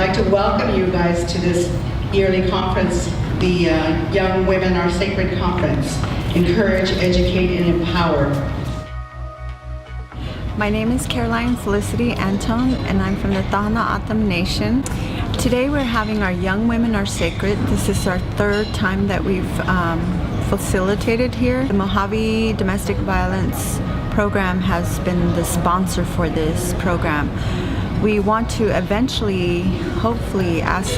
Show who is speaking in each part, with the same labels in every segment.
Speaker 1: like to welcome you guys to this yearly conference, the Young Women Are Sacred Conference. Encourage, educate, and empower.
Speaker 2: My name is Felicity Antone, and I'm from the Tohono Nation. Today we're having our Young Women Are Sacred. This is our third time that we've facilitated here. The Mojave Domestic Violence Program has been the sponsor for this program. We want to eventually, hopefully, ask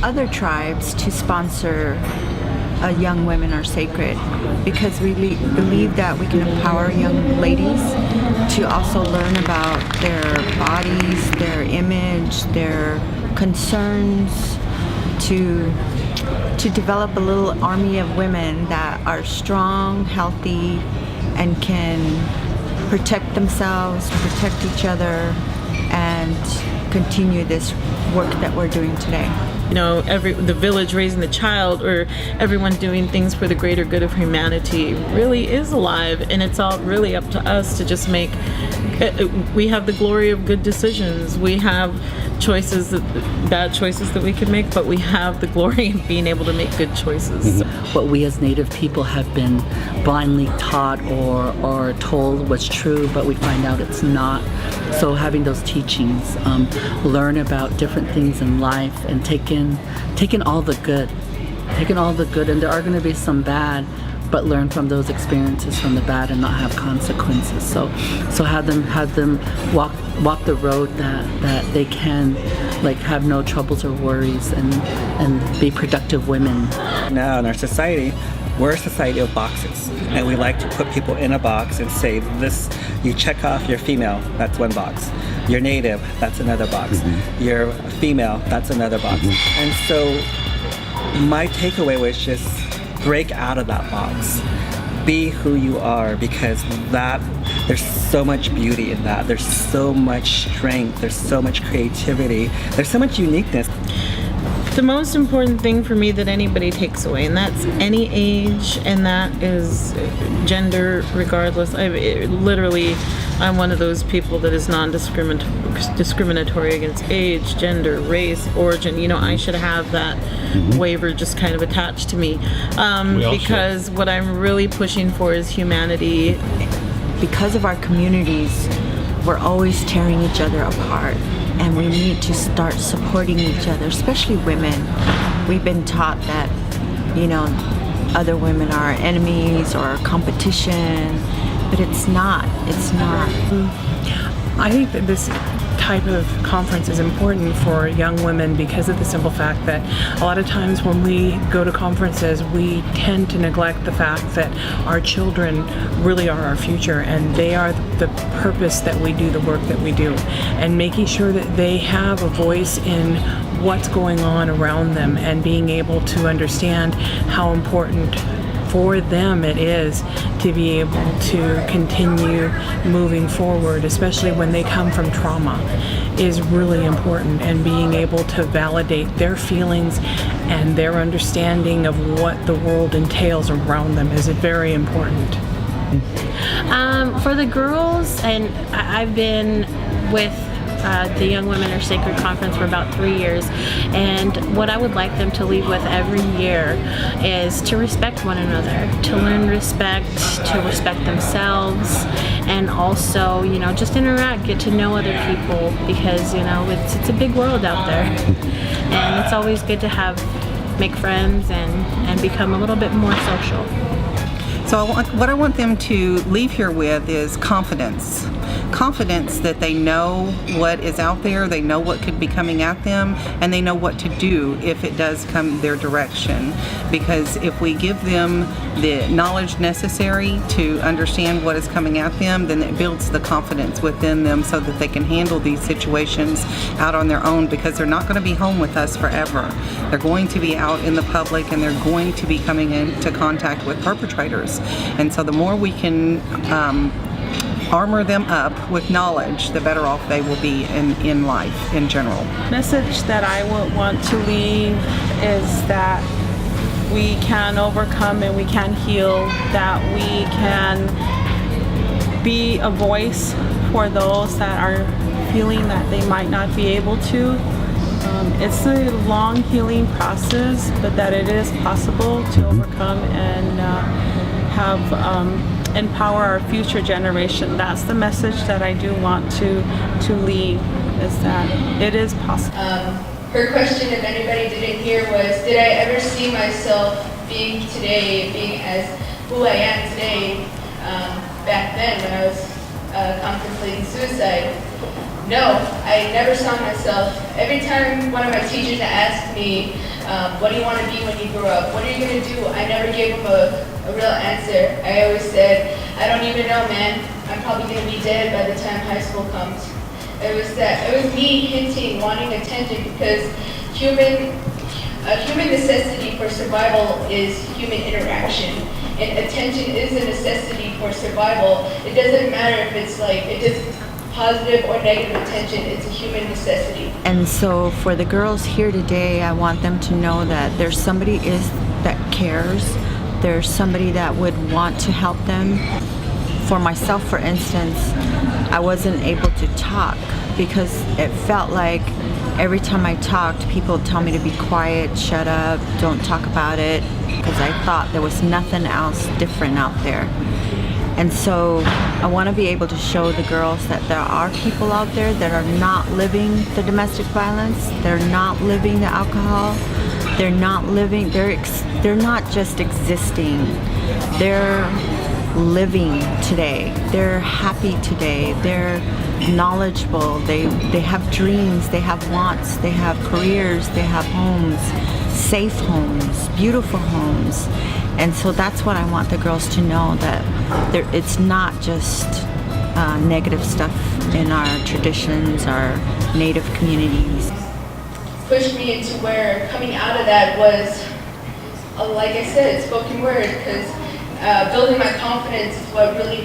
Speaker 2: other tribes to sponsor Young Women Are Sacred, because we believe that we can empower young ladies to also learn about their bodies, their image, their concerns, to develop a little army of women that are strong, healthy, and can protect themselves, protect each other, and continue this work that we're doing today.
Speaker 3: You know, the village raising the child, or everyone doing things for the greater good of humanity, really is alive, and it's all really up to us to just make. We have the glory of good decisions. We have bad choices that we can make, but we have the glory of being able to make good choices.
Speaker 4: What we as Native people have been blindly taught or told was true, but we find out it's not. So having those teachings, learn about different things in life, and taking all the good, and there are going to be some bad, but learn from those experiences from the bad and not have consequences. So have them walk the road that they can, like, have no troubles or worries, and be productive women.
Speaker 5: Now in our society, we're a society of boxes, and we like to put people in a box and say, this, you check off you're female, that's one box. You're Native, that's another box. You're female, that's another box. And so my takeaway was just break out of that box. Be who you are, because there's so much beauty in that. There's so much strength. There's so much creativity. There's so much uniqueness.
Speaker 3: The most important thing for me that anybody takes away, and that's any age, and that is gender regardless. I'm one of those people that is non-discriminatory against age, gender, race, origin. You know, I should have that waiver just kind of attached to me, because what I'm really pushing for is humanity.
Speaker 2: Because of our communities, we're always tearing each other apart, and we need to start supporting each other, especially women. We've been taught that, you know, other women are enemies or competition, but it's not.
Speaker 6: I think that this type of conference is important for young women because of the simple fact that a lot of times when we go to conferences, we tend to neglect the fact that our children really are our future, and they are the purpose that we do the work that we do, and making sure that they have a voice in what's going on around them, and being able to understand how important for them it is to be able to continue moving forward, especially when they come from trauma, is really important. And being able to validate their feelings and their understanding of what the world entails around them is very important.
Speaker 7: For the girls, and I've been with the Young Women Are Sacred Conference for about 3 years, and what I would like them to leave with every year is to respect one another, to learn respect, to respect themselves, and also, you know, just interact, get to know other people, because, you know, it's a big world out there, and it's always good to make friends and become a little bit more social.
Speaker 8: So what I want them to leave here with is confidence. Confidence that they know what is out there, they know what could be coming at them, and they know what to do if it does come their direction. Because if we give them the knowledge necessary to understand what is coming at them, then it builds the confidence within them so that they can handle these situations out on their own, because they're not going to be home with us forever. They're going to be out in the public, and they're going to be coming into contact with perpetrators. And so the more we can armor them up with knowledge, the better off they will be in life in general.
Speaker 9: Message that I would want to leave is that we can overcome and we can heal, that we can be a voice for those that are feeling that they might not be able to, it's a long healing process, but that it is possible to overcome and empower our future generation. That's the message that I do want to leave, is that it is possible.
Speaker 10: Her question, if anybody didn't hear, was, did I ever see myself being as who I am today, back then when I was contemplating suicide? No, I never saw myself. Every time one of my teachers asked me, what do you want to be when you grow up? What are you going to do? I never gave them a real answer. I always said, I don't even know, man. I'm probably going to be dead by the time high school comes. It was me hinting, wanting attention, because human necessity for survival is human interaction. And attention is a necessity for survival. It doesn't matter if it's positive or negative attention, it's a human necessity.
Speaker 2: And so for the girls here today, I want them to know that there's somebody that cares. There's somebody that would want to help them. For myself, for instance, I wasn't able to talk because it felt like every time I talked, people would tell me to be quiet, shut up, don't talk about it, because I thought there was nothing else different out there. And so I want to be able to show the girls that there are people out there that are not living the domestic violence, they're not living the alcohol, they're not just existing, they're living today, they're happy today, they're knowledgeable, they have dreams, they have wants, they have careers, they have homes, safe homes, beautiful homes. And so that's what I want the girls to know, that it's not just negative stuff in our traditions, our native communities.
Speaker 10: Pushed me into where coming out of that was, like I said, spoken word, because building my confidence is what really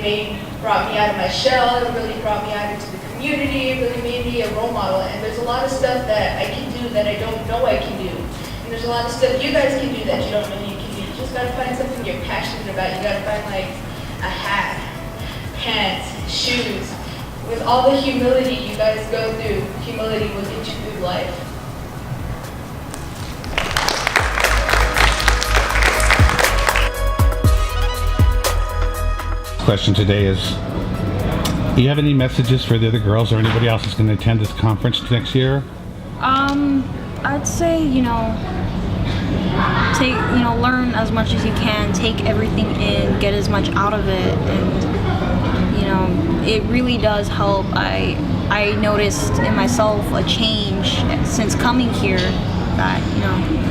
Speaker 10: brought me out of my shell, it really brought me out into the community, it really made me a role model. And there's a lot of stuff that I can do that I don't know I can do. And there's a lot of stuff you guys can do that you don't know you can do. You just gotta find something you're passionate about. You gotta find like a hat, pants, shoes. With all the humility you guys go through, humility will get you through life.
Speaker 11: Question today is, do you have any messages for the other girls or anybody else that's going to attend this conference next year?
Speaker 12: I'd say, learn as much as you can, take everything in, get as much out of it, and it really does help. I noticed in myself a change since coming here, that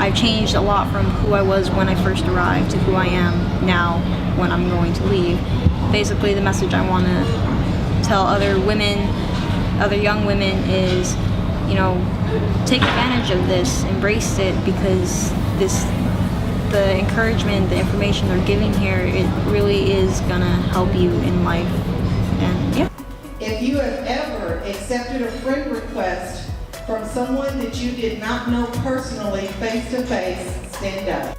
Speaker 12: I've changed a lot from who I was when I first arrived to who I am now when I'm going to leave. Basically, the message I want to tell other young women is, take advantage of this, embrace it, because the encouragement, the information they're giving here, it really is gonna help you in life. And yeah.
Speaker 13: If you have ever accepted a friend request from someone that you did not know personally, face to face, stand up.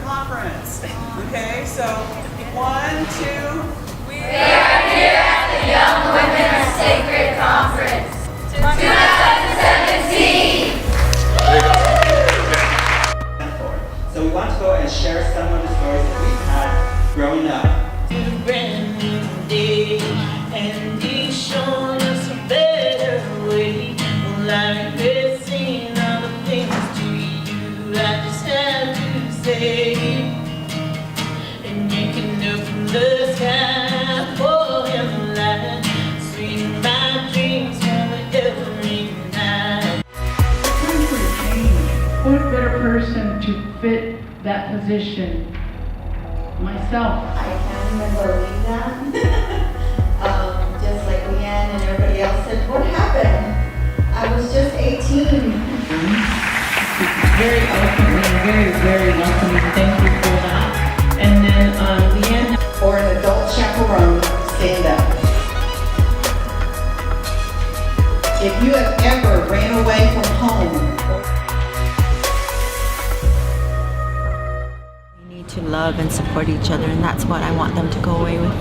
Speaker 14: Conference. Okay, so 1, 2.
Speaker 15: We are here at the Young Women Are Sacred Conference 2017.
Speaker 16: So we want to go and share some of the stories that we've had growing up.
Speaker 3: And he's shown us a better way. Life has seen other things to you. I just have to say, and you can look from the sky for him light, sweet my dreams from every night.
Speaker 17: What better person to fit that position? Myself.
Speaker 18: I can't even believe that. Just like LeAnn and everybody else said, what happened? I was just 18.
Speaker 17: Very eloquently and very, very welcoming. Thank you for that. And then LeAnn.
Speaker 13: Or an adult chaperone, stand up. If you have ever ran away from home,
Speaker 2: to love and support each other, and that's what I want them to go away with.